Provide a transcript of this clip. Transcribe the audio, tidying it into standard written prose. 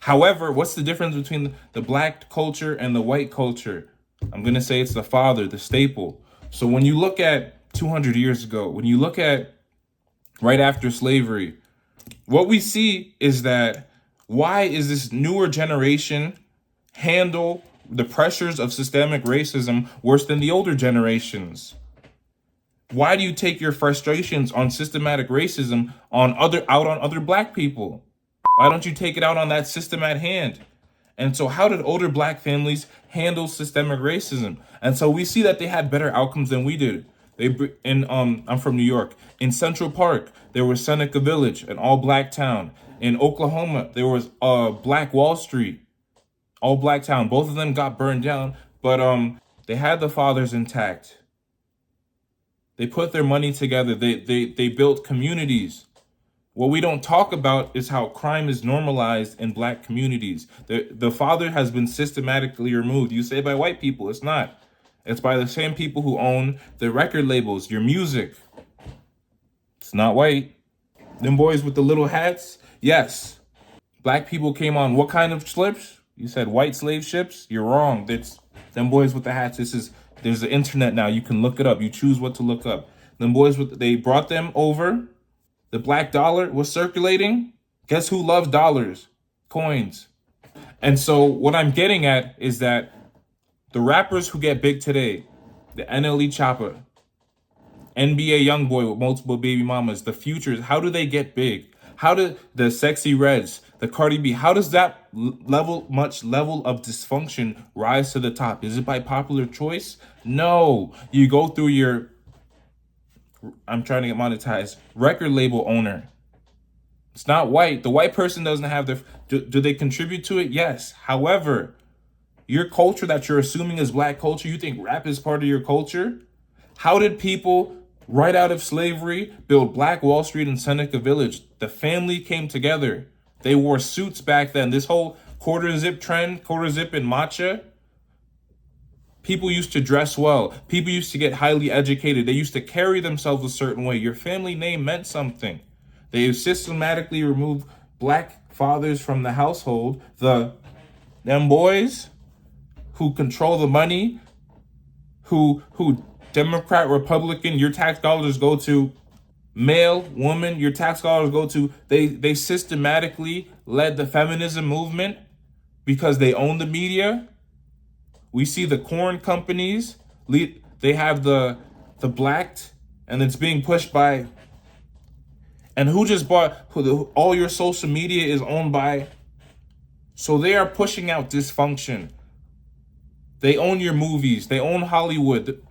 However, what's the difference between the black culture and the white culture? I'm going to say it's the father, the staple. So when you look at 200 years ago, when you look at right after slavery, what we see is that why is this newer generation handle the pressures of systemic racism worse than the older generations? Why do you take your frustrations on systematic racism on other black people? Why don't you take it out on that system at hand? And so how did older black families handle systemic racism? And so we see that they had better outcomes than we did. I'm from New York. In Central Park, there was Seneca Village, an all black town. In Oklahoma, there was Black Wall Street, all black town. Both of them got burned down, but they had the fathers intact. They put their money together. They built communities. What we don't talk about is how crime is normalized in black communities. The father has been systematically removed. You say by white people, it's not. It's by the same people who own the record labels, your music. It's not white. Them boys with the little hats, yes. Black people came on what kind of ships? You said white slave ships? You're wrong. That's them boys with the hats. There's the internet now. You can look it up. You choose what to look up. Them boys they brought them over. The black dollar was circulating. Guess who loves dollars? Coins. And so what I'm getting at is that the rappers who get big today, the NLE Choppa, NBA Youngboy with multiple baby mamas, the Futures, how do they get big? How do the Sexy Reds, the Cardi B, how does that level of dysfunction rise to the top? Is it by popular choice? No. You go through your, I'm trying to get monetized, record label owner. It's not white. The white person doesn't have do they contribute to it? Yes. However, your culture that you're assuming is black culture, you think rap is part of your culture? How did people right out of slavery build Black Wall Street and Seneca Village? The family came together. They wore suits back then. This whole quarter zip trend, quarter zip and matcha, people used to dress well. People used to get highly educated. They used to carry themselves a certain way. Your family name meant something. They systematically removed black fathers from the household. Them boys who control the money, who Democrat, Republican, your tax dollars go to, male, woman, your tax dollars go to, they systematically led the feminism movement because they own the media. We see the corn companies, they have the blacked, and it's being pushed by, and who just bought, all your social media is owned by, so they are pushing out dysfunction. They own your movies, they own Hollywood.